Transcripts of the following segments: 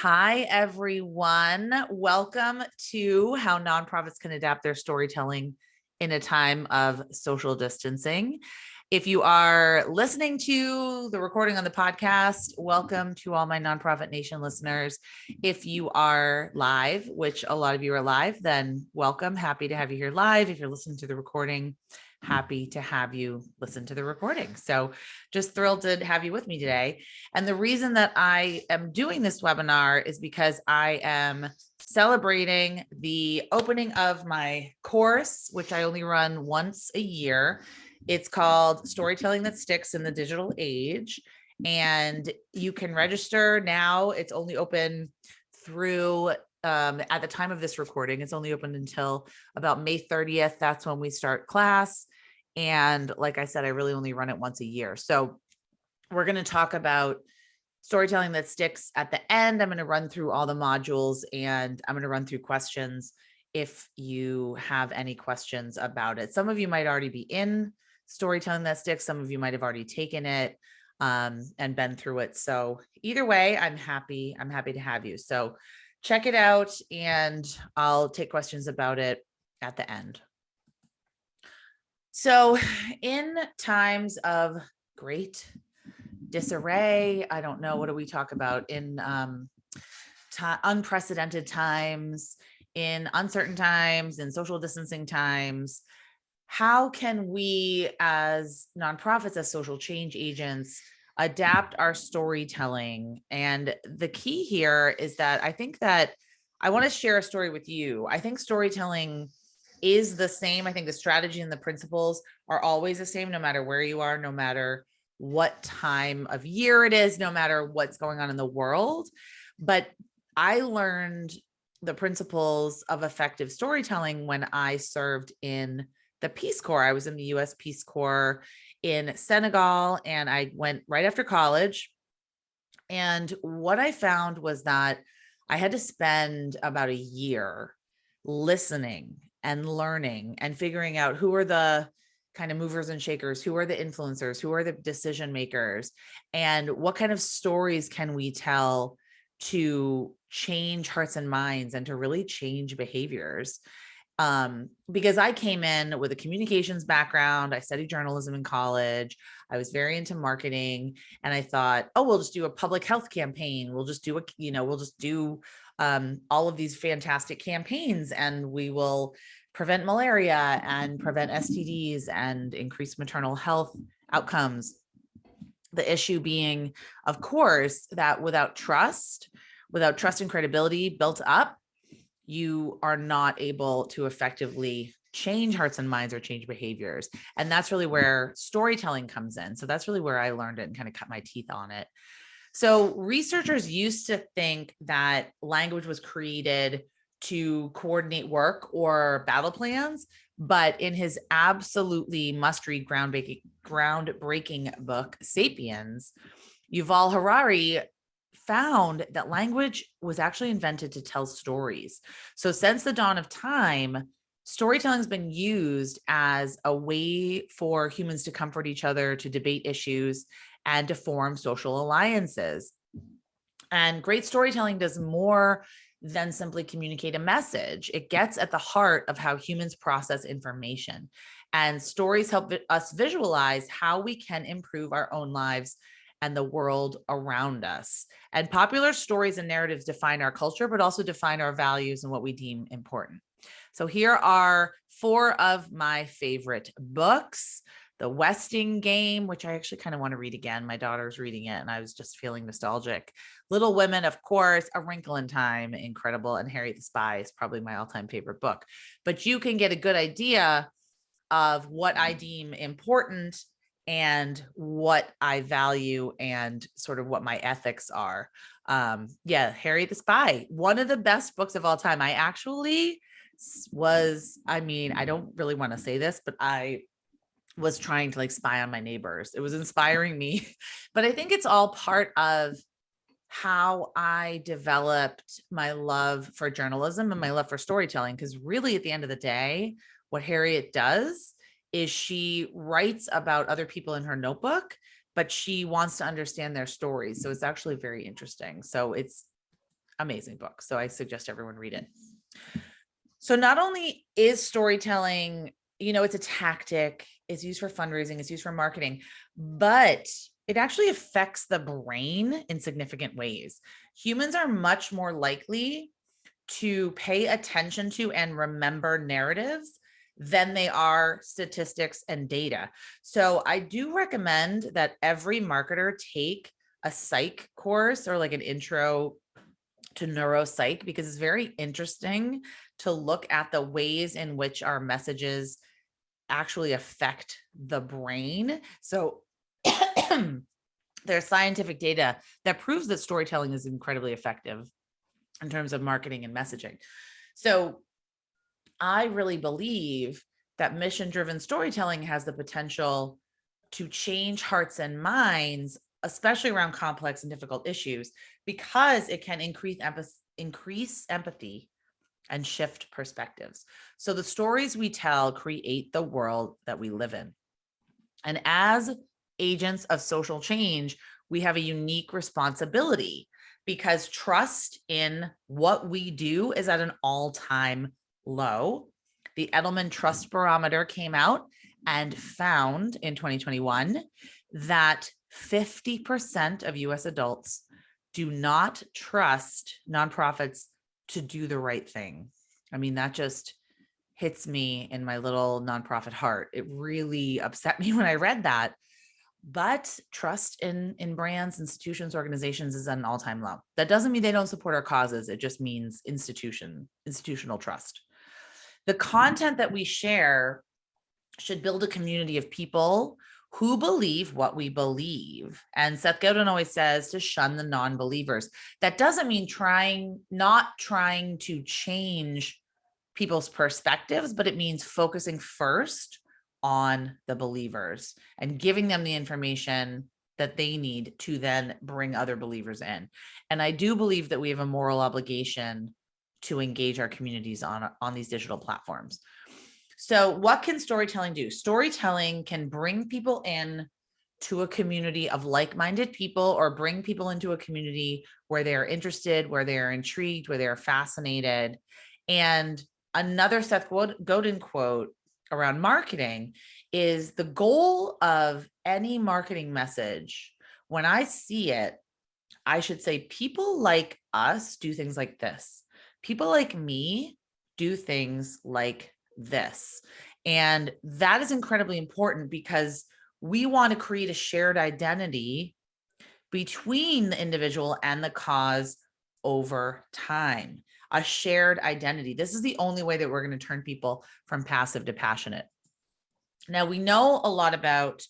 Hi, everyone. Welcome to How Nonprofits Can Adapt Their Storytelling in a Time of Social Distancing. If you are listening to the recording on the podcast, welcome to all my Nonprofit Nation listeners. If you are live, which a lot of you are live, then welcome. Happy to have you here live. If you're listening to the recording, happy to have you listen to the recording. So just thrilled to have you with me today. And the reason that I am doing this webinar is because I am celebrating the opening of my course, which I only run once a year. It's called Storytelling That Sticks in the Digital Age. And you can register now. It's only open through at the time of this recording, it's only open until about May 30th. That's when we start class. And like I said, I really only run it once a year. So we're going to talk about storytelling that sticks at the end. I'm going to run through all the modules and I'm going to run through questions if you have any questions about it. Some of you might already be in storytelling that sticks. Some of you might have already taken it and been through it. So either way, I'm happy to have you. So check it out and I'll take questions about it at the end. So in times of great disarray, I don't know, what do we talk about in unprecedented times, in uncertain times, in social distancing times? How can we as nonprofits, as social change agents, adapt our storytelling? And the key here is that I want to share a story with you. I think storytelling is the same. I think the strategy and the principles are always the same, no matter where you are, no matter what time of year it is, no matter what's going on in the world. But I learned the principles of effective storytelling when I served in the Peace Corps. I was in the US Peace Corps in Senegal, and I went right after college. And what I found was that I had to spend about a year listening and learning and figuring out who are the kind of movers and shakers, who are the influencers, who are the decision makers, and what kind of stories can we tell to change hearts and minds and to really change behaviors. Because I came in with a communications background. I studied journalism in college. I was very into marketing, and I thought, oh, we'll just do a public health campaign. We'll just do all of these fantastic campaigns, and we will prevent malaria and prevent STDs and increase maternal health outcomes. The issue being, of course, that without trust and credibility built up, you are not able to effectively change hearts and minds or change behaviors. And that's really where storytelling comes in. So that's really where I learned it and kind of cut my teeth on it. So researchers used to think that language was created to coordinate work or battle plans. But in his absolutely must-read groundbreaking book, Sapiens, Yuval Harari found that language was actually invented to tell stories. So since the dawn of time, storytelling has been used as a way for humans to comfort each other, to debate issues, and to form social alliances. And great storytelling does more than simply communicate a message. It gets at the heart of how humans process information. And stories help us visualize how we can improve our own lives and the world around us. And popular stories and narratives define our culture, but also define our values and what we deem important. So here are 4 of my favorite books. The Westing Game, which I actually kind of want to read again. My daughter's reading it and I was just feeling nostalgic. Little Women, of course, A Wrinkle in Time, incredible. And Harriet the Spy is probably my all-time favorite book. But you can get a good idea of what I deem important and what I value and sort of what my ethics are. Harriet the Spy, one of the best books of all time. I actually I don't really want to say this, but I was trying to spy on my neighbors. It was inspiring me, but I think it's all part of how I developed my love for journalism and my love for storytelling. Because really at the end of the day, what Harriet does is she writes about other people in her notebook, but she wants to understand their stories. So it's actually very interesting. So it's Amazing book. So I suggest everyone read it. So not only is storytelling, it's a tactic, it's used for fundraising, it's used for marketing, but it actually affects the brain in significant ways. Humans are much more likely to pay attention to and remember narratives than they are statistics and data. So I do recommend that every marketer take a psych course or like an intro to neuropsych, because it's very interesting to look at the ways in which our messages actually affect the brain. So there's scientific data that proves that storytelling is incredibly effective in terms of marketing and messaging. So I really believe that mission-driven storytelling has the potential to change hearts and minds, especially around complex and difficult issues, because it can increase empathy and shift perspectives. So the stories we tell create the world that we live in. And as agents of social change, we have a unique responsibility, because trust in what we do is at an all-time low. The Edelman Trust Barometer came out and found in 2021 that 50% of US adults do not trust nonprofits to do the right thing. I mean, that just hits me in my little nonprofit heart. It really upset me when I read that. But trust in brands, institutions, organizations is at an all-time low. That doesn't mean they don't support our causes. It just means institutional trust. The content that we share should build a community of people who believe what we believe. And Seth Godin always says to shun the non-believers. That doesn't mean not trying to change people's perspectives, but it means focusing first on the believers and giving them the information that they need to then bring other believers in. And I do believe that we have a moral obligation to engage our communities on these digital platforms. So what can storytelling do? Storytelling can bring people in to a community of like-minded people, or bring people into a community where they're interested, where they're intrigued, where they're fascinated. And another Seth Godin quote around marketing is, the goal of any marketing message, when I see it, I should say, people like us do things like this. People like me do things like this. And that is incredibly important, because we want to create a shared identity between the individual and the cause over time. A shared identity. This is the only way that we're going to turn people from passive to passionate. Now, we know a lot about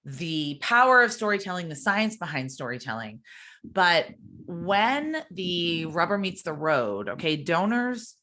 the power of storytelling, the science behind storytelling, but when the rubber meets the road, okay, donors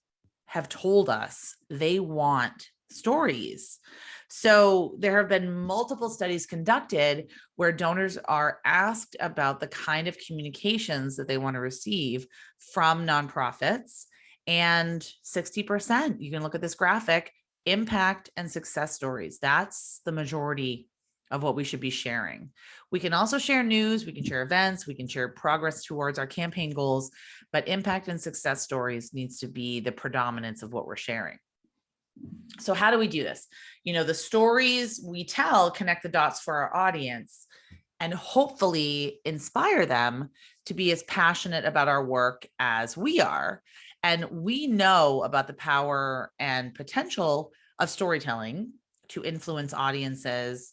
have told us they want stories. So there have been multiple studies conducted where donors are asked about the kind of communications that they want to receive from nonprofits, and 60%, you can look at this graphic, impact and success stories. That's the majority of what we should be sharing. We can also share news, we can share events, we can share progress towards our campaign goals, but impact and success stories needs to be the predominance of what we're sharing. So how do we do this? The stories we tell connect the dots for our audience and hopefully inspire them to be as passionate about our work as we are. And we know about the power and potential of storytelling to influence audiences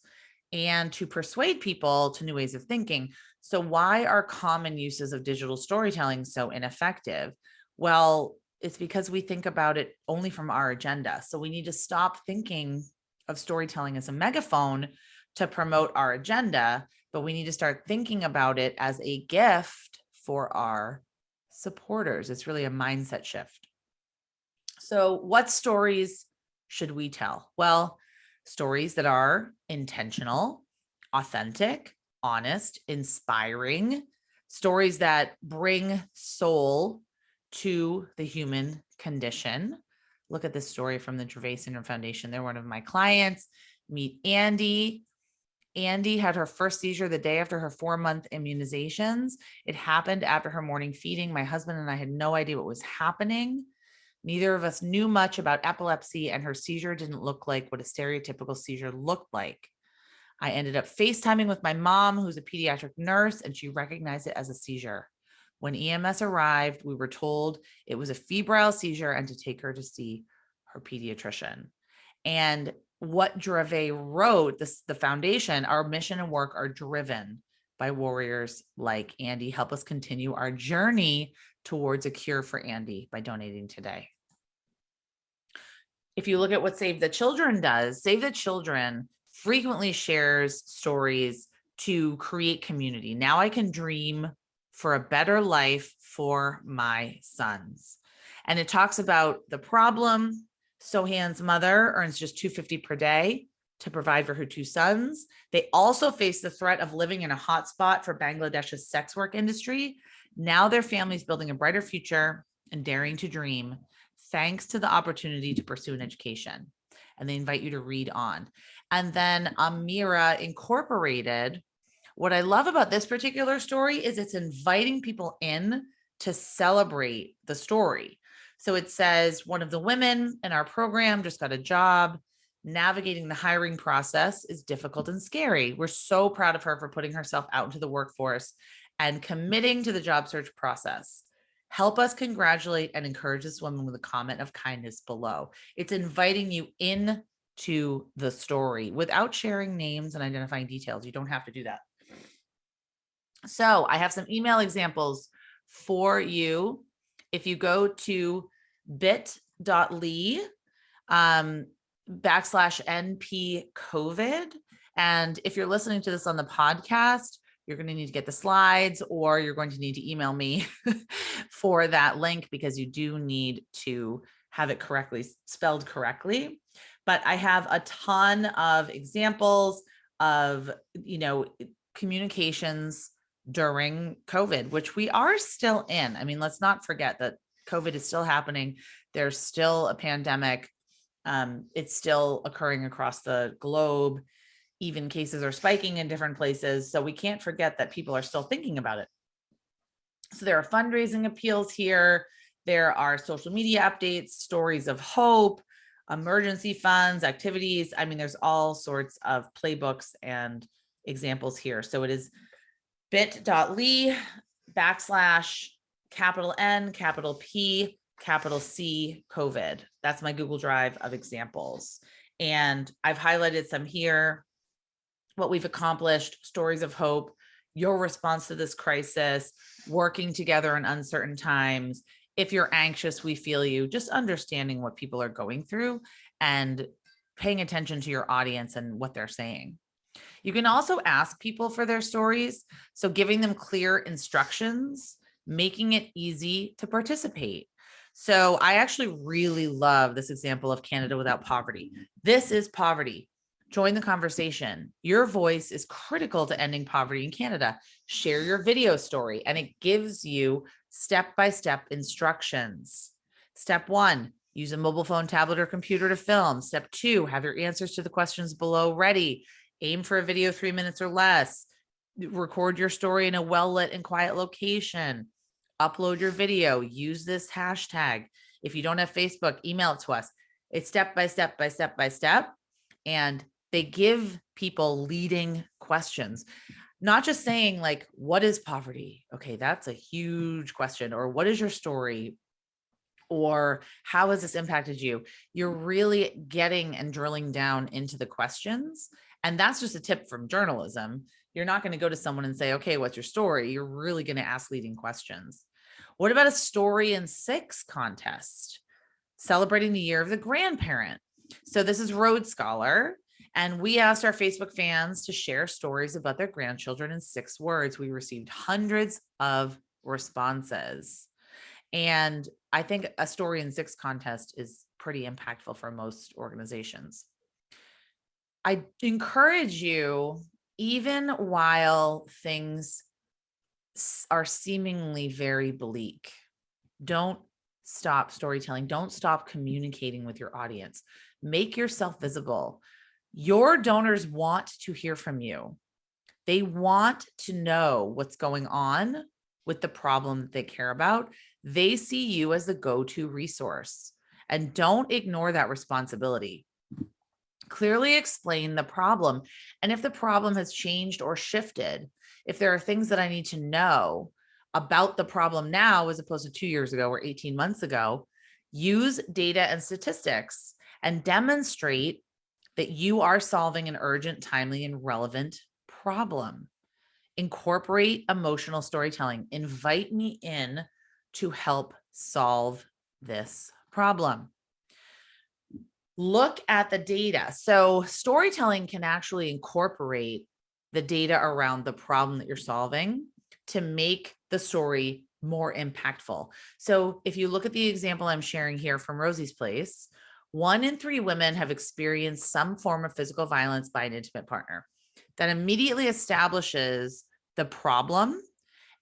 and to persuade people to new ways of thinking. So why are common uses of digital storytelling so ineffective? Well, it's because we think about it only from our agenda. So we need to stop thinking of storytelling as a megaphone to promote our agenda, but we need to start thinking about it as a gift for our supporters. It's really a mindset shift. So what stories should we tell? Well, stories that are intentional, authentic, honest, inspiring, stories that bring soul to the human condition. Look at this story from the Gervais Syndrome Foundation. They're one of my clients. Meet Andy. Andy had her first seizure the day after her 4-month immunizations. It happened after her morning feeding. My husband and I had no idea what was happening. Neither of us knew much about epilepsy, and her seizure didn't look like what a stereotypical seizure looked like. I ended up FaceTiming with my mom, who's a pediatric nurse, and she recognized it as a seizure. When EMS arrived, we were told it was a febrile seizure and to take her to see her pediatrician. And what Dreve wrote, the foundation, our mission and work are driven by warriors like Andy. Help us continue our journey towards a cure for Andy by donating today. If you look at what Save the Children does, Save the Children frequently shares stories to create community. Now I can dream for a better life for my sons. And it talks about the problem. Sohan's mother earns just $250 per day to provide for her 2 sons. They also face the threat of living in a hotspot for Bangladesh's sex work industry. Now their family's building a brighter future and daring to dream, thanks to the opportunity to pursue an education. And they invite you to read on. And then Amira Incorporated, what I love about this particular story is it's inviting people in to celebrate the story. So it says, one of the women in our program just got a job. Navigating the hiring process is difficult and scary. We're so proud of her for putting herself out into the workforce and committing to the job search process. Help us congratulate and encourage this woman with a comment of kindness below. It's inviting you in to the story without sharing names and identifying details. You don't have to do that. So I have some email examples for you. If you go to bit.ly /NP COVID, and if you're listening to this on the podcast, you're going to need to get the slides, or you're going to need to email me for that link, because you do need to have it correctly spelled correctly. But I have a ton of examples of, communications during COVID, which we are still in. I mean, let's not forget that COVID is still happening. There's still a pandemic. It's still occurring across the globe. Even cases are spiking in different places. So we can't forget that people are still thinking about it. So there are fundraising appeals here. There are social media updates, stories of hope, emergency funds, activities. I mean, there's all sorts of playbooks and examples here. So it is bit.ly /N P C COVID. That's my Google Drive of examples. And I've highlighted some here. What we've accomplished, stories of hope, your response to this crisis, working together in uncertain times. If you're anxious, we feel you. Just understanding what people are going through and paying attention to your audience and what they're saying. You can also ask people for their stories. So giving them clear instructions, making it easy to participate. So I actually really love this example of Canada without poverty. This is poverty. Join the conversation. Your voice is critical to ending poverty in Canada. Share your video story, and it gives you step-by-step instructions. Step 1, use a mobile phone, tablet, or computer to film. Step 2, have your answers to the questions below ready. Aim for a video 3 minutes or less. Record your story in a well-lit and quiet location. Upload your video. Use this hashtag. If you don't have Facebook, email it to us. It's step by step by step by step. And they give people leading questions, not just saying like, what is poverty? Okay, that's a huge question. Or what is your story? Or how has this impacted you? You're really getting and drilling down into the questions. And that's just a tip from journalism. You're not going to go to someone and say, okay, what's your story? You're really going to ask leading questions. What about a story in 6 contest? Celebrating the year of the grandparent. So this is Road Scholar. And we asked our Facebook fans to share stories about their grandchildren in 6 words. We received hundreds of responses. And I think a story in 6 contest is pretty impactful for most organizations. I encourage you, even while things are seemingly very bleak, don't stop storytelling. Don't stop communicating with your audience. Make yourself visible. Your donors want to hear from you. They want to know what's going on with the problem that they care about. They see you as the go-to resource, and don't ignore that responsibility. Clearly explain the problem. And if the problem has changed or shifted, if there are things that I need to know about the problem now, as opposed to 2 years ago or 18 months ago, use data and statistics and demonstrate that you are solving an urgent, timely, and relevant problem. Incorporate emotional storytelling. Invite me in to help solve this problem. Look at the data. So storytelling can actually incorporate the data around the problem that you're solving to make the story more impactful. So if you look at the example I'm sharing here from Rosie's Place, 1 in 3 women have experienced some form of physical violence by an intimate partner. That immediately establishes the problem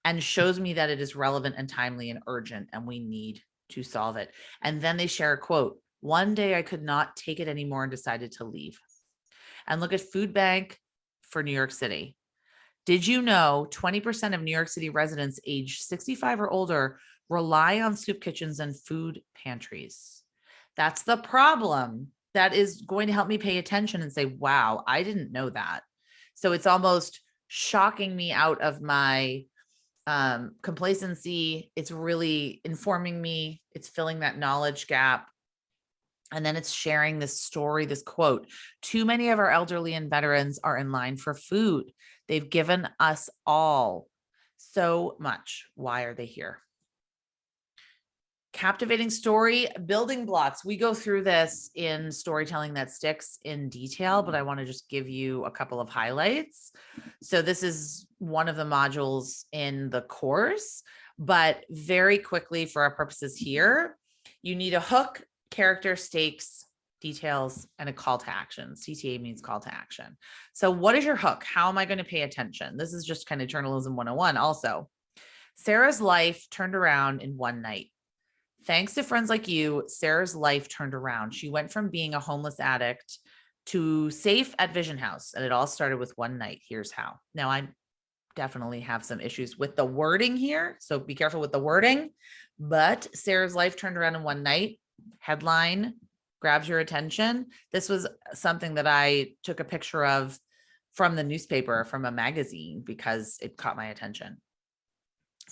and shows me that it is relevant and timely and urgent, and we need to solve it. And then they share a quote: "One day I could not take it anymore and decided to leave." And look at Food Bank for New York City. Did you know 20% of New York City residents aged 65 or older rely on soup kitchens and food pantries? That's the problem that is going to help me pay attention and say, wow, I didn't know that. So it's almost shocking me out of my complacency. It's really informing me. It's filling that knowledge gap. And then it's sharing this story, this quote: "Too many of our elderly and veterans are in line for food. They've given us all so much. Why are they here?" Captivating story building blocks. We go through this in Storytelling That Sticks in detail, but I want to just give you a couple of highlights. So this is one of the modules in the course, but very quickly for our purposes here, you need a hook, character, stakes, details, and a call to action. CTA means call to action. So what is your hook? How am I going to pay attention? This is just kind of journalism 101 also. Sarah's life turned around in one night. Thanks to friends like you, Sarah's life turned around. She went from being a homeless addict to safe at Vision House, and it all started with one night. Here's how. Now, I definitely have some issues with the wording here, so be careful with the wording, but Sarah's life turned around in one night. Headline grabs your attention. This was something that I took a picture of from the newspaper, from a magazine, because it caught my attention.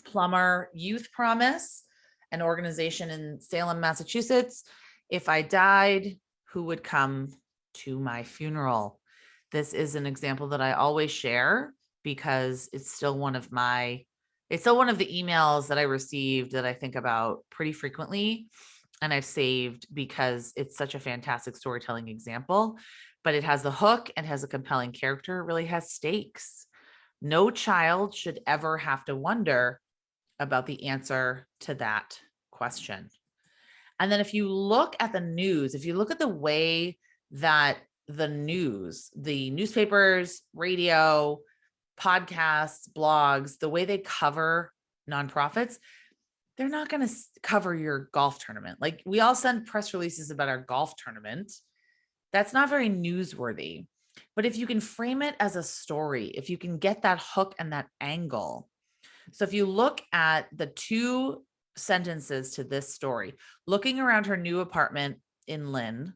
Plumber Youth Promise, an organization in Salem, Massachusetts. If I died, who would come to my funeral? This is an example that I always share because it's still one of the emails that I received that I think about pretty frequently, and I've saved because it's such a fantastic storytelling example, but it has the hook and has a compelling character. It really has stakes. No child should ever have to wonder about the answer to that question. And then if you look at the news, if you look at the way that the news, the newspapers, radio, podcasts, blogs, the way they cover nonprofits, they're not going to cover your golf tournament. Like, we all send press releases about our golf tournament. That's not very newsworthy. But if you can frame it as a story, if you can get that hook and that angle. So if you look at the 2 sentences to this story: looking around her new apartment in Lynn,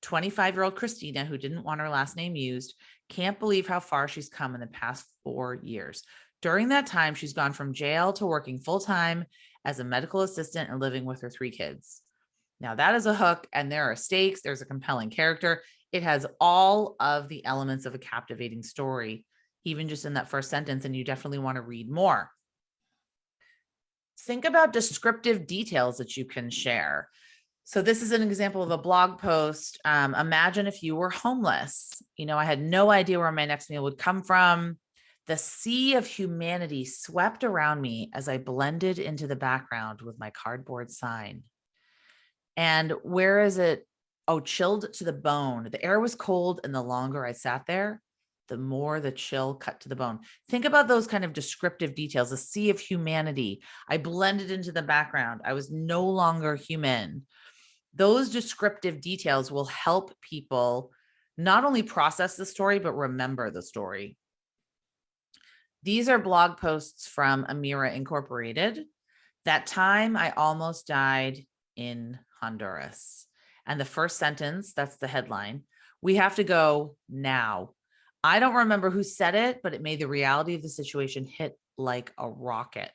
25-year-old Christina, who didn't want her last name used, can't believe how far she's come in the past 4 years. During that time, she's gone from jail to working full-time as a medical assistant and living with her 3 kids. Now that is a hook, and there are stakes. There's a compelling character. It has all of the elements of a captivating story, even just in that first sentence, and you definitely want to read more. Think about descriptive details that you can share. So this is an example of a blog post. Imagine if you were homeless. I had no idea where my next meal would come from. The sea of humanity swept around me as I blended into the background with my cardboard sign. And where is it? Oh, chilled to the bone. The air was cold, and the longer I sat there, the more the chill cut to the bone. Think about those kind of descriptive details. A sea of humanity. I blended into the background. I was no longer human. Those descriptive details will help people Not only process the story, but remember the story. These are blog posts from Amira Incorporated. That time I almost died in Honduras. And the first sentence, that's the headline. We have to go now. I don't remember who said it, but it made the reality of the situation hit like a rocket.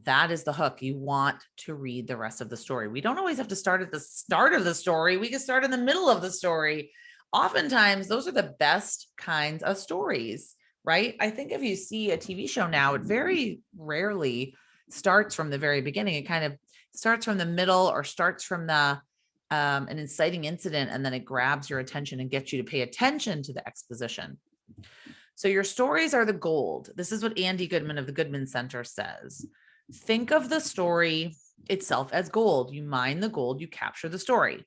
That is the hook. You want to read the rest of the story. We don't always have to start at the start of the story. We can start in the middle of the story. Oftentimes, those are the best kinds of stories, right? I think if you see a TV show now, it very rarely starts from the very beginning. It kind of starts from the middle or starts from the an inciting incident, and then it grabs your attention and gets you to pay attention to the exposition. So your stories are the gold. This is what Andy Goodman of the Goodman Center says. Think of the story itself as gold. You mine the gold, you capture the story.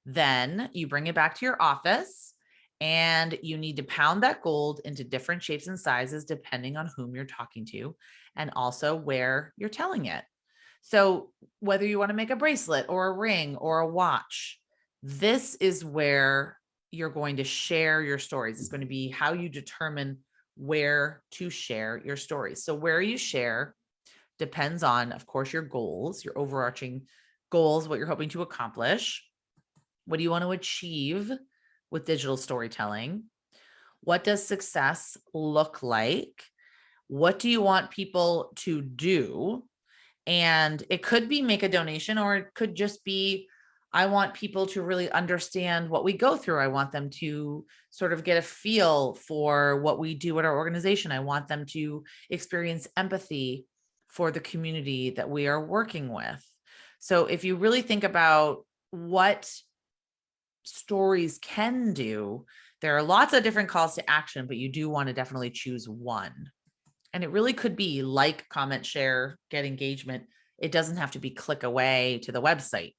Then you bring it back to your office and you need to pound that gold into different shapes and sizes depending on whom you're talking to and also where you're telling it. So whether you want to make a bracelet or a ring or a watch, this is where you're going to share your stories. It's going to be how you determine where to share your stories. So where you share depends on, of course, your goals, your overarching goals, what you're hoping to accomplish. What do you want to achieve with digital storytelling? What does success look like? What do you want people to do? And it could be make a donation, or it could just be, I want people to really understand what we go through. I want them to sort of get a feel for what we do at our organization. I want them to experience empathy for the community that we are working with. So if you really think about what stories can do, there are lots of different calls to action, but you do want to definitely choose one. And it really could be like, comment, share, get engagement. It doesn't have to be click away to the website.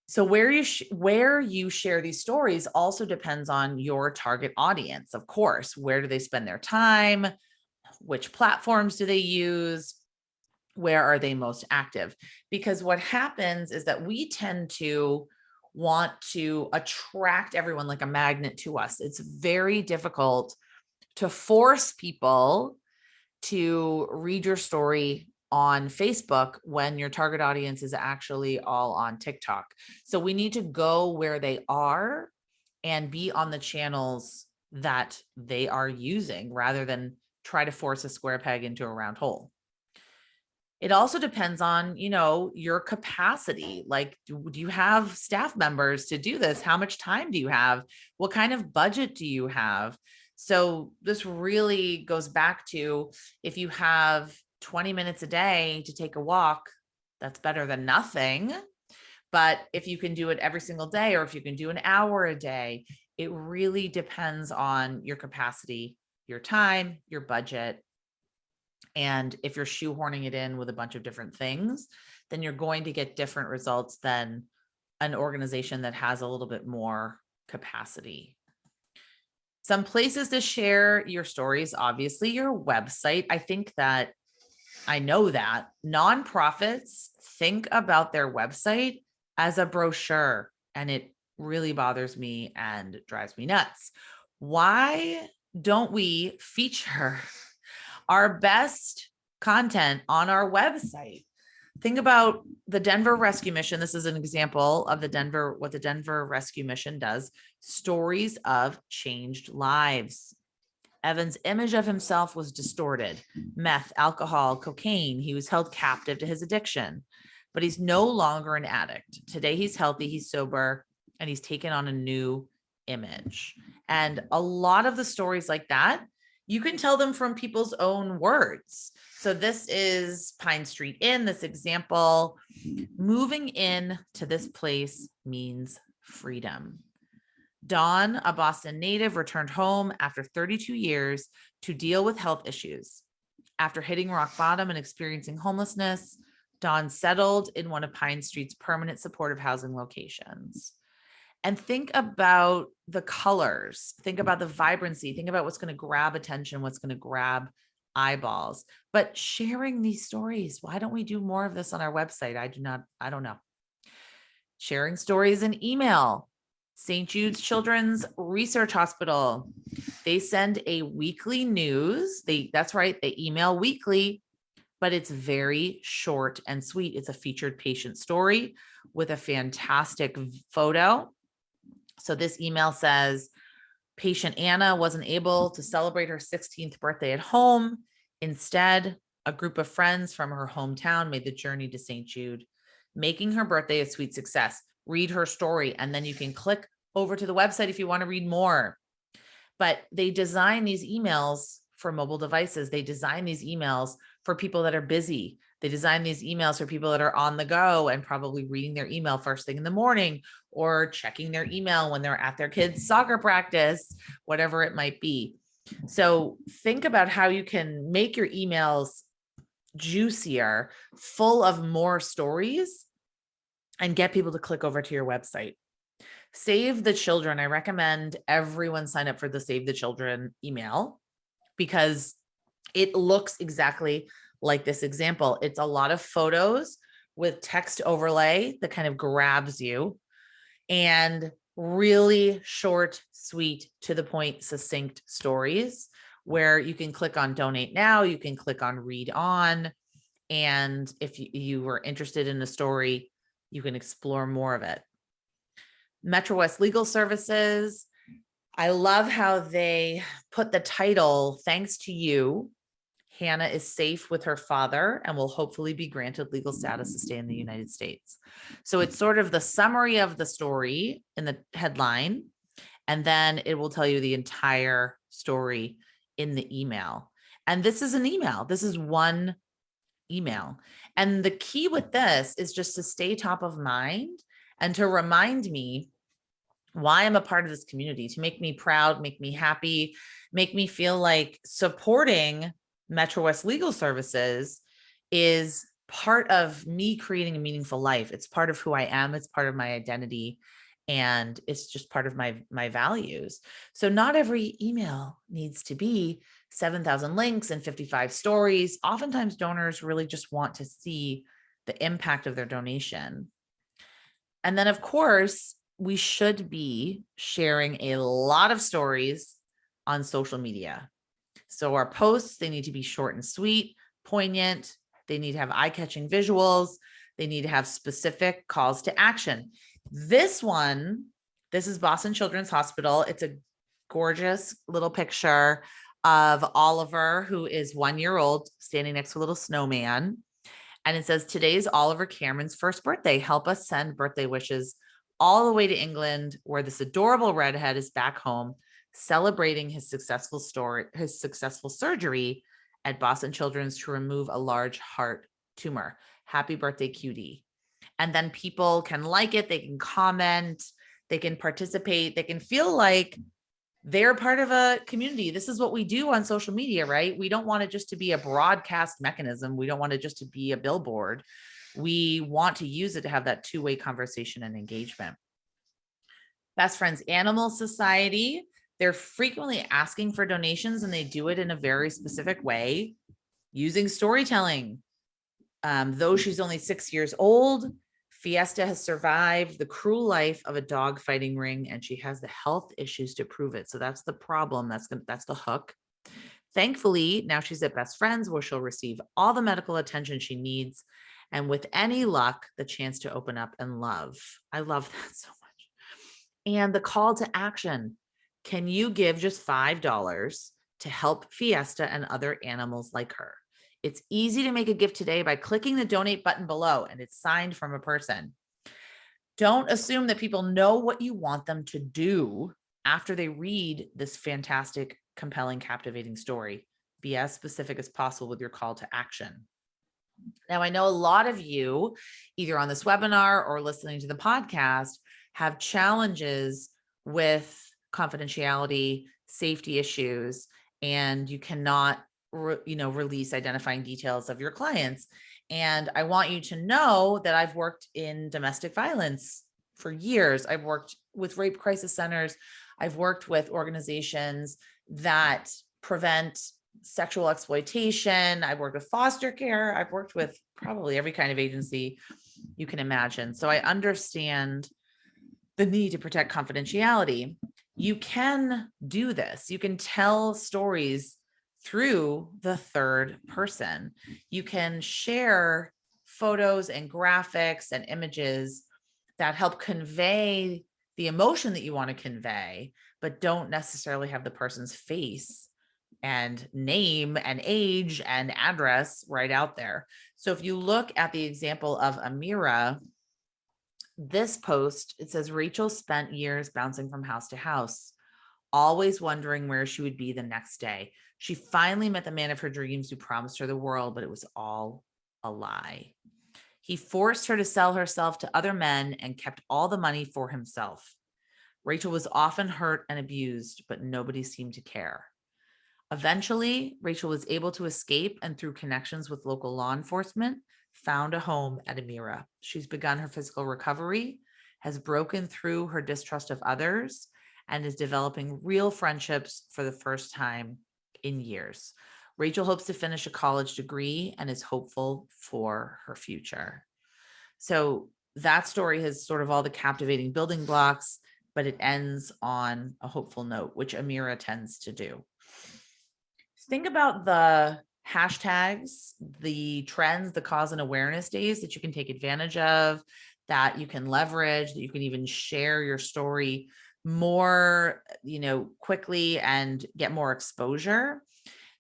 So where you share these stories also depends on your target audience, of course. Where do they spend their time? Which platforms do they use? Where are they most active? Because what happens is that we tend to want to attract everyone like a magnet to us. It's very difficult to force people to read your story on Facebook when your target audience is actually all on TikTok. So we need to go where they are and be on the channels that they are using rather than try to force a square peg into a round hole. It also depends on, your capacity. Like, do you have staff members to do this? How much time do you have? What kind of budget do you have? So this really goes back to, if you have 20 minutes a day to take a walk, that's better than nothing. But if you can do it every single day, or if you can do an hour a day, it really depends on your capacity, your time, your budget. And if you're shoehorning it in with a bunch of different things, then you're going to get different results than an organization that has a little bit more capacity. Some places to share your stories, obviously your website. I know that nonprofits think about their website as a brochure, and it really bothers me and drives me nuts. Why don't we feature our best content on our website? Think about the Denver Rescue Mission. This is an example of what the Denver Rescue Mission does. Stories of changed lives. Evan's image of himself was distorted. Meth, alcohol, cocaine. He was held captive to his addiction, but he's no longer an addict. Today, he's healthy, he's sober, and he's taken on a new image. And a lot of the stories like that, you can tell them from people's own words. So this is Pine Street Inn, this example. Moving in to this place means freedom. Dawn, a Boston native, returned home after 32 years to deal with health issues. After hitting rock bottom and experiencing homelessness, Dawn settled in one of Pine Street's permanent supportive housing locations. And think about the colors, think about the vibrancy, think about what's going to grab attention, what's going to grab eyeballs. But sharing these stories, why don't we do more of this on our website? I don't know. Sharing stories in email. St. Jude's Children's Research Hospital. They send a weekly news. That's right, they email weekly, but it's very short and sweet. It's a featured patient story with a fantastic photo. So this email says, patient Anna wasn't able to celebrate her 16th birthday at home. Instead, a group of friends from her hometown made the journey to St. Jude, making her birthday a sweet success. Read her story, and then you can click over to the website if you want to read more. But they design these emails for mobile devices. They design these emails for people that are busy. They design these emails for people that are on the go and probably reading their email first thing in the morning or checking their email when they're at their kids' soccer practice, whatever it might be. So think about how you can make your emails juicier, full of more stories, and get people to click over to your website. Save the Children. I recommend everyone sign up for the Save the Children email because it looks exactly like this example. It's a lot of photos with text overlay that kind of grabs you, and really short, sweet, to the point, succinct stories where you can click on donate now, you can click on read on. And if you were interested in the story, you can explore more of it. Metro West Legal Services. I love how they put the title, thanks to you, Hannah is safe with her father and will hopefully be granted legal status to stay in the United States. So it's sort of the summary of the story in the headline, and then it will tell you the entire story in the email. And this is an email. This is one email. And the key with this is just to stay top of mind and to remind me why I'm a part of this community, to make me proud, make me happy, make me feel like supporting Metro West Legal Services is part of me creating a meaningful life. It's part of who I am. It's part of my identity. And it's just part of my values. So not every email needs to be 7,000 links and 55 stories. Oftentimes donors really just want to see the impact of their donation. And then of course, we should be sharing a lot of stories on social media. So our posts, they need to be short and sweet, poignant. They need to have eye-catching visuals. They need to have specific calls to action. This is Boston Children's Hospital. It's a gorgeous little picture of Oliver, who is 1 year old, standing next to a little snowman. And it says, today's Oliver Cameron's first birthday. Help us send birthday wishes all the way to England, where this adorable redhead is back home celebrating his successful surgery at Boston Children's to remove a large heart tumor. Happy birthday, cutie. And then people can like it, they can comment, they can participate, they can feel like they're part of a community. This is what we do on social media, right? We don't want it just to be a broadcast mechanism. We don't want it just to be a billboard. We want to use it to have that two-way conversation and engagement. Best Friends Animal Society. They're frequently asking for donations, and they do it in a very specific way using storytelling. Though she's only 6 years old, Fiesta has survived the cruel life of a dog fighting ring, and she has the health issues to prove it. So that's the problem. That's the hook. Thankfully, now she's at Best Friends, where she'll receive all the medical attention she needs, and with any luck, the chance to open up and love. I love that so much. And the call to action. Can you give just $5 to help Fiesta and other animals like her? It's easy to make a gift today by clicking the donate button below, and it's signed from a person. Don't assume that people know what you want them to do after they read this fantastic, compelling, captivating story. Be as specific as possible with your call to action. Now, I know a lot of you, either on this webinar or listening to the podcast, have challenges with confidentiality, safety issues, and you cannot release identifying details of your clients. And I want you to know that I've worked in domestic violence for years. I've worked with rape crisis centers. I've worked with organizations that prevent sexual exploitation. I've worked with foster care. I've worked with probably every kind of agency you can imagine. So I understand the need to protect confidentiality. You can do this. You can tell stories through the third person. You can share photos and graphics and images that help convey the emotion that you want to convey, but don't necessarily have the person's face and name and age and address right out there. So if you look at the example of Amira, this post, it says Rachel spent years bouncing from house to house, always wondering where she would be the next day. She finally met the man of her dreams who promised her the world, but it was all a lie. He forced her to sell herself to other men and kept all the money for himself. Rachel was often hurt and abused, but nobody seemed to care. Eventually, Rachel was able to escape and through connections with local law enforcement, found a home at Amira. She's begun her physical recovery, has broken through her distrust of others, and is developing real friendships for the first time in years. Rachel hopes to finish a college degree and is hopeful for her future. So that story has sort of all the captivating building blocks, but it ends on a hopeful note, which Amira tends to do. Think about the hashtags, the trends, the cause and awareness days that you can take advantage of, that you can leverage, that you can even share your story more, quickly and get more exposure.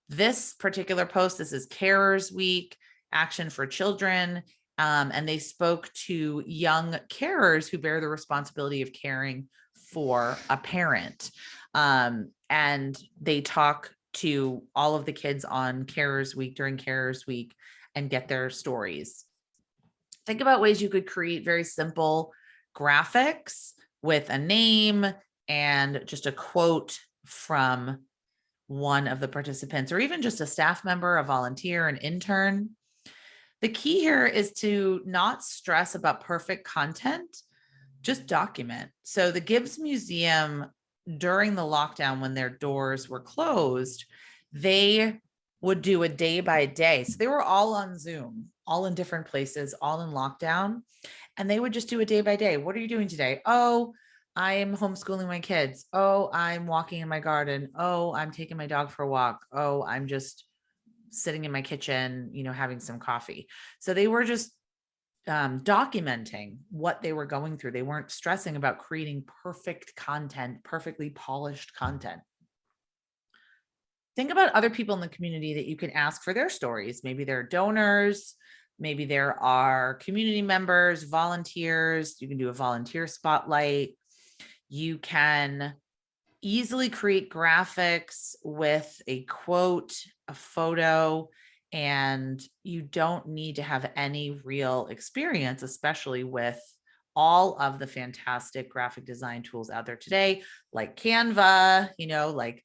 This particular post, this is Carers Week, Action for Children. And they spoke to young carers who bear the responsibility of caring for a parent. And they talk to all of the kids on Carers Week during Carers Week and get their stories. Think about ways you could create very simple graphics with a name and just a quote from one of the participants, or even just a staff member, a volunteer, an intern. The key here is to not stress about perfect content, just document. So the Gibbs Museum, during the lockdown, when their doors were closed, they would do a day by day. So they were all on Zoom, all in different places, all in lockdown. And they would just do a day by day. What are you doing today? Oh, I'm homeschooling my kids. Oh, I'm walking in my garden. Oh, I'm taking my dog for a walk. Oh, I'm just sitting in my kitchen, having some coffee. So they were just documenting what they were going through. They weren't stressing about creating perfect content, perfectly polished content. Think about other people in the community that you can ask for their stories. Maybe they're donors, maybe there are community members, volunteers. You can do a volunteer spotlight. You can easily create graphics with a quote, a photo, and you don't need to have any real experience, especially with all of the fantastic graphic design tools out there today, like Canva, like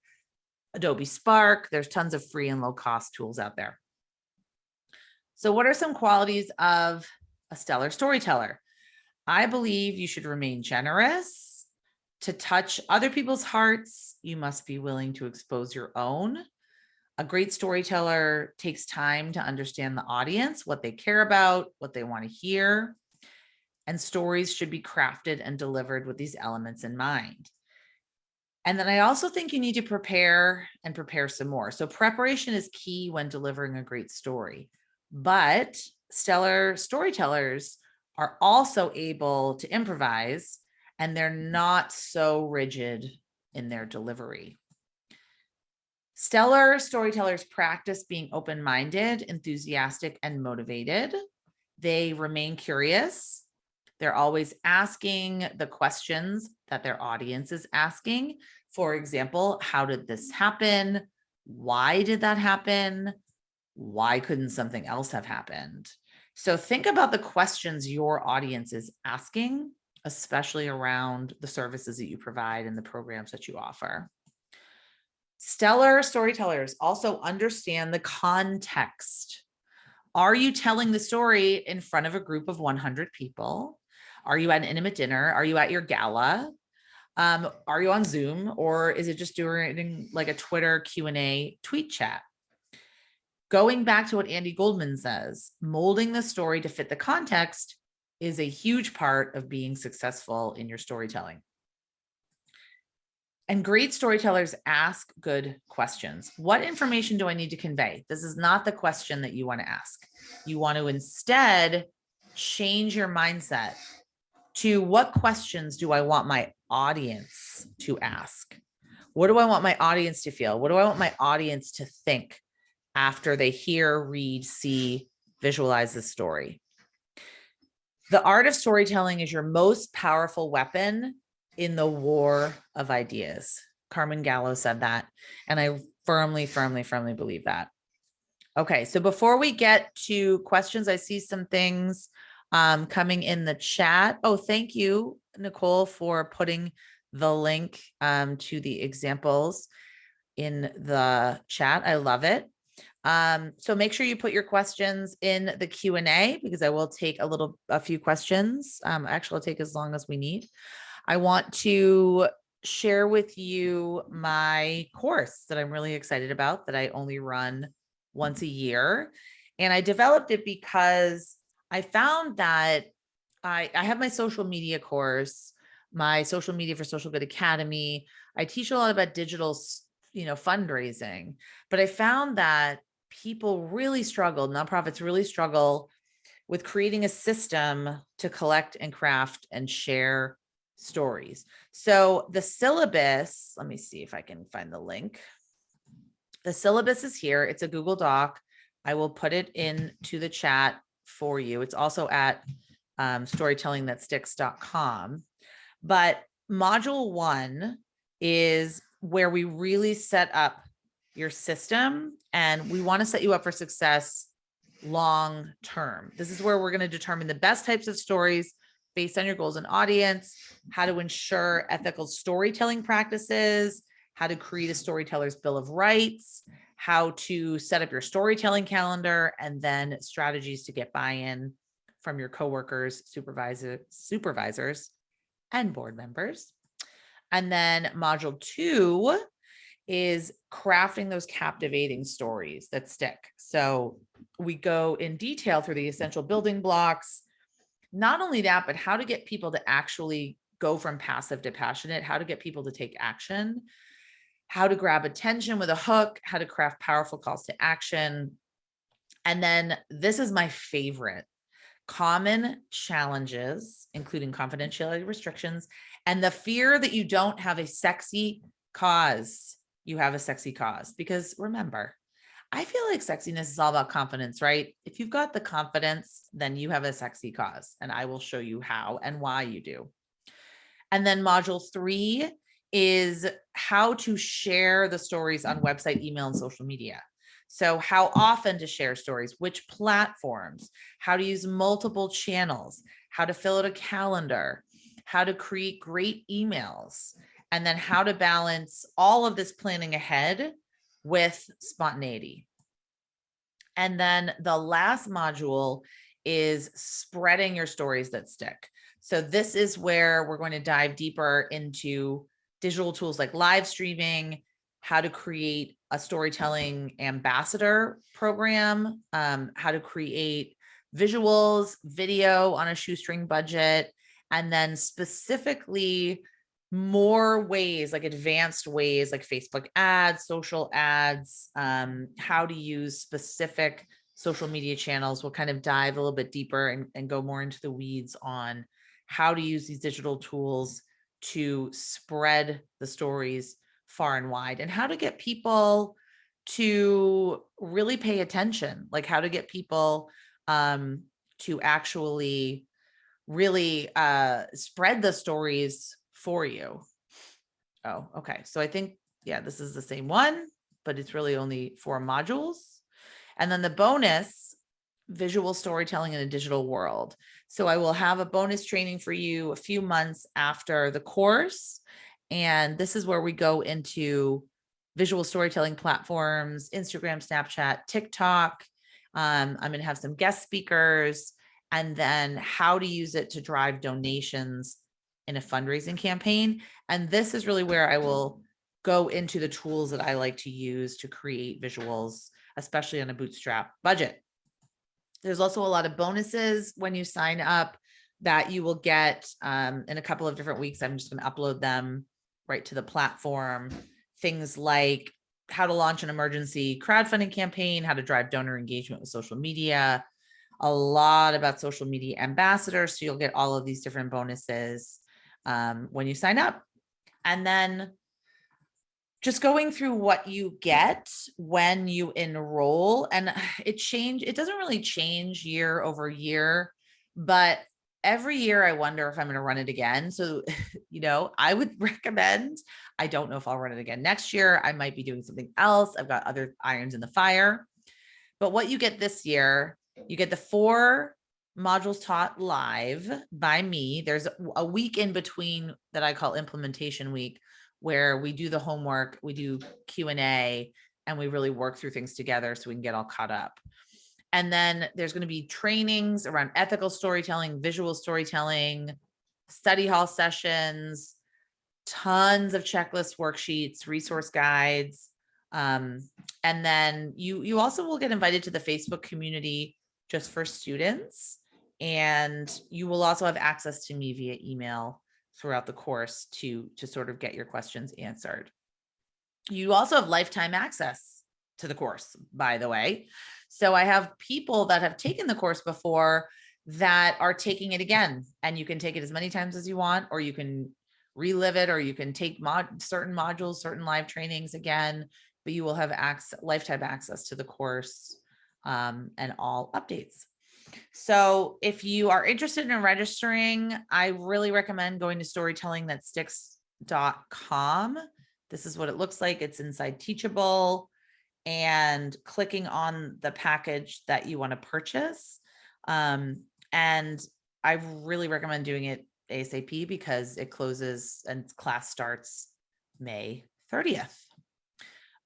Adobe Spark. There's tons of free and low cost tools out there. So what are some qualities of a stellar storyteller? I believe you should remain generous. To touch other people's hearts, you must be willing to expose your own. A great storyteller takes time to understand the audience, what they care about, what they want to hear. And stories should be crafted and delivered with these elements in mind. And then I also think you need to prepare some more. So preparation is key when delivering a great story. But stellar storytellers are also able to improvise, and they're not so rigid in their delivery. Stellar storytellers practice being open-minded, enthusiastic, and motivated. They remain curious. They're always asking the questions that their audience is asking. For example, how did this happen? Why did that happen? Why couldn't something else have happened? So think about the questions your audience is asking, especially around the services that you provide and the programs that you offer. Stellar storytellers also understand the context. Are you telling the story in front of a group of 100 people? Are you at an intimate dinner? Are you at your gala? Are you on Zoom? Or is it just during like a Twitter Q&A tweet chat? Going back to what Andy Goldman says, molding the story to fit the context is a huge part of being successful in your storytelling. And great storytellers ask good questions. What information do I need to convey? This is not the question that you want to ask. You want to instead change your mindset to what questions do I want my audience to ask? What do I want my audience to feel? What do I want my audience to think after they hear, read, see, visualize the story? The art of storytelling is your most powerful weapon in the war of ideas. Carmen Gallo said that, and I firmly believe that. Okay, so before we get to questions, I see some things coming in the chat. Oh, thank you, Nicole, for putting the link to the examples in the chat. I love it. So make sure you put your questions in the Q&A because I will take a few questions. Actually, I'll take as long as we need. I want to share with you my course that I'm really excited about that I only run once a year. And I developed it because I found that I have my social media course, my Social Media for Social Good Academy. I teach a lot about digital, fundraising, but I found that people really struggle, nonprofits really struggle with creating a system to collect and craft and share stories. So the syllabus, let me see if I can find the link. The syllabus is here. It's a Google Doc. I will put it into the chat for you. It's also at storytellingthatsticks.com. But module 1 is where we really set up your system, and we want to set you up for success long term. This is where we're going to determine the best types of stories based on your goals and audience, how to ensure ethical storytelling practices, how to create a storyteller's bill of rights, how to set up your storytelling calendar, and then strategies to get buy-in from your coworkers, supervisors, and board members. And then module 2 is crafting those captivating stories that stick. So we go in detail through the essential building blocks. Not only that, but how to get people to actually go from passive to passionate, how to get people to take action, how to grab attention with a hook, how to craft powerful calls to action. And then this is my favorite: common challenges, including confidentiality restrictions, and the fear that you don't have a sexy cause. You have a sexy cause, because remember, I feel like sexiness is all about confidence, right? If you've got the confidence, then you have a sexy cause, and I will show you how and why you do. And then module 3 is how to share the stories on website, email, and social media. So how often to share stories, which platforms, how to use multiple channels, how to fill out a calendar, how to create great emails, and then how to balance all of this planning ahead with spontaneity. And then the last module is spreading your stories that stick. So this is where we're going to dive deeper into digital tools like live streaming, how to create a storytelling ambassador program, how to create visuals, video on a shoestring budget, and then specifically more ways, like advanced ways like Facebook ads, social ads, how to use specific social media channels. We'll kind of dive a little bit deeper and go more into the weeds on how to use these digital tools to spread the stories far and wide, and how to get people to really pay attention, like how to get people to actually really spread the stories for you. Oh, okay. So I think, yeah, this is the same one, but it's really only 4 modules. And then the bonus, visual storytelling in a digital world. So I will have a bonus training for you a few months after the course. And this is where we go into visual storytelling platforms, Instagram, Snapchat, TikTok. I'm going to have some guest speakers, and then how to use it to drive donations in a fundraising campaign. And this is really where I will go into the tools that I like to use to create visuals, especially on a bootstrap budget. There's also a lot of bonuses when you sign up. that you will get in a couple of different weeks. I'm just going to upload them right to the platform. Things like how to launch an emergency crowdfunding campaign, how to drive donor engagement with social media, a lot about social media ambassadors. So you'll get all of these different bonuses when you sign up. And then just going through what you get when you enroll, and it doesn't really change year over year, but every year I wonder if I'm going to run it again. So, I would recommend, I don't know if I'll run it again next year. I might be doing something else. I've got other irons in the fire. But what you get this year, you get the 4 modules taught live by me. There's a week in between that I call implementation week, where we do the homework, we do Q&A, and we really work through things together so we can get all caught up. And then there's going to be trainings around ethical storytelling, visual storytelling, study hall sessions, tons of checklists, worksheets, resource guides. And then you also will get invited to the Facebook community just for students. And you will also have access to me via email throughout the course to sort of get your questions answered. You also have lifetime access to the course, by the way. So I have people that have taken the course before that are taking it again, and you can take it as many times as you want, or you can relive it, or you can take certain modules, certain live trainings again, but you will have lifetime access to the course and all updates. So if you are interested in registering, I really recommend going to storytellingthatsticks.com. This is what it looks like. It's inside Teachable, and clicking on the package that you want to purchase. And I really recommend doing it ASAP because it closes and class starts May 30th.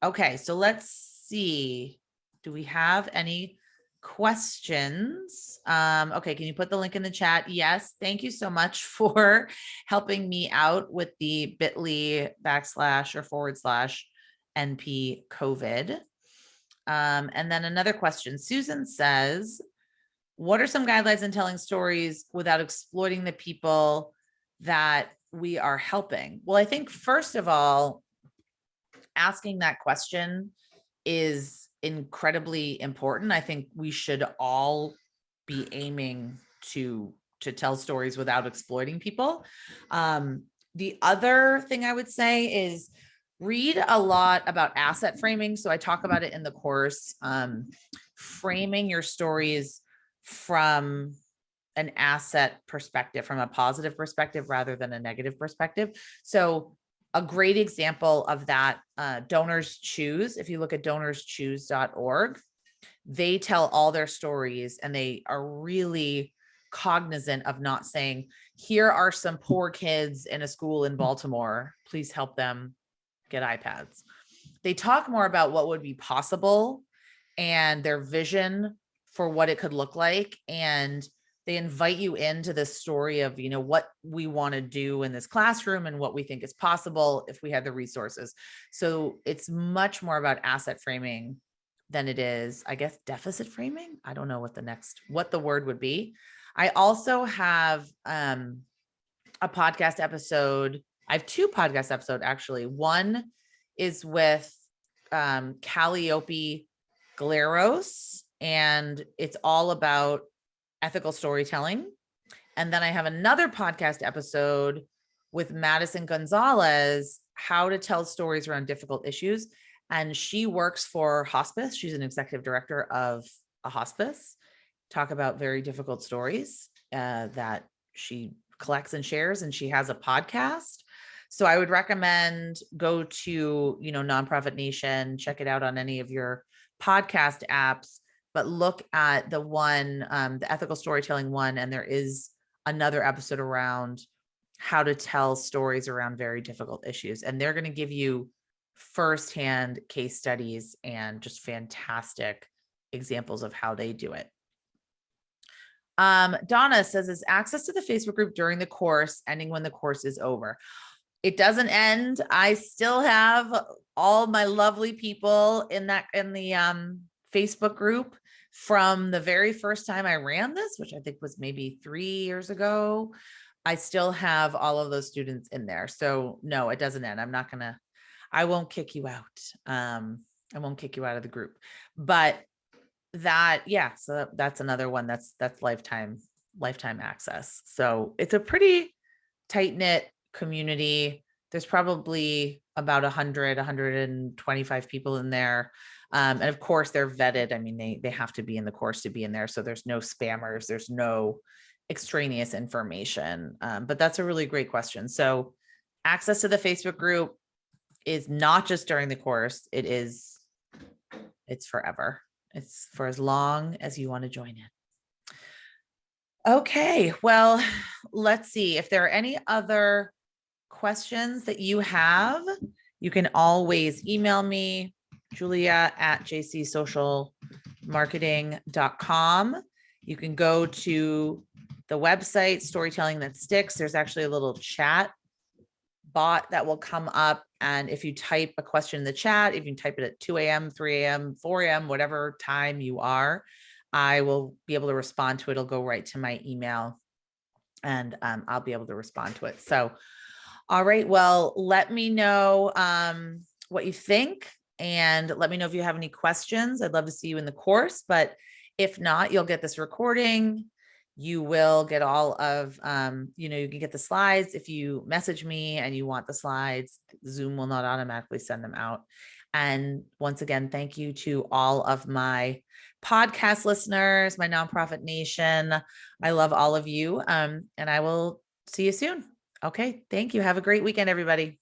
Okay, so let's see. Do we have any questions? Okay, can you put the link in the chat? Yes, thank you so much for helping me out with the bit.ly//NP COVID. And then another question. Susan says, what are some guidelines in telling stories without exploiting the people that we are helping? Well, I think first of all, asking that question is incredibly important. I think we should all be aiming to tell stories without exploiting people. The other thing I would say is read a lot about asset framing. So I talk about it in the course, framing your stories from an asset perspective, from a positive perspective rather than a negative perspective. So a great example of that, Donors Choose. If you look at donorschoose.org, they tell all their stories, and they are really cognizant of not saying, here are some poor kids in a school in Baltimore, please help them get iPads. They talk more about what would be possible and their vision for what it could look like. And they invite you into this story of, what we want to do in this classroom and what we think is possible if we had the resources. So it's much more about asset framing than it is, I guess, deficit framing. I don't know what the word would be. I also have a podcast episode. I have 2 podcast episodes, actually. One is with Calliope Galeros, and it's all about ethical storytelling. And then I have another podcast episode with Madison Gonzalez, how to tell stories around difficult issues. And she works for hospice. She's an executive director of a hospice. Talk about very difficult stories that she collects and shares, and she has a podcast. So I would recommend go to, Nonprofit Nation, check it out on any of your podcast apps, but look at the one, the ethical storytelling one. And there is another episode around how to tell stories around very difficult issues. And they're going to give you firsthand case studies and just fantastic examples of how they do it. Donna says, is access to the Facebook group during the course ending when the course is over? It doesn't end. I still have all my lovely people in the Facebook group. from the very first time I ran this, which I think was maybe 3 years ago, I still have all of those students in there. So no, it doesn't end. I won't kick you out. I won't kick you out of the group, but so that's another one that's lifetime access. So it's a pretty tight knit community. There's probably about 125 people in there. And of course they're vetted. I mean, they have to be in the course to be in there. So there's no spammers, there's no extraneous information. But that's a really great question. So access to the Facebook group is not just during the course. It's forever. It's for as long as you want to join in. Okay, well, let's see if there are any other questions that you have. You can always email me, julia@jcsocialmarketing.com. You can go to the website, Storytelling That Sticks. There's actually a little chat bot that will come up. And if you type a question in the chat, if you type it at 2 a.m., 3 a.m., 4 a.m., whatever time you are, I will be able to respond to it. It'll go right to my email and I'll be able to respond to it. So, all right, well, let me know what you think and let me know if you have any questions. I'd love to see you in the course, but if not, you'll get this recording. You will get all of, you can get the slides. If you message me and you want the slides, Zoom will not automatically send them out. And once again, thank you to all of my podcast listeners, my nonprofit nation. I love all of you. And I will see you soon. Okay. Thank you. Have a great weekend, everybody.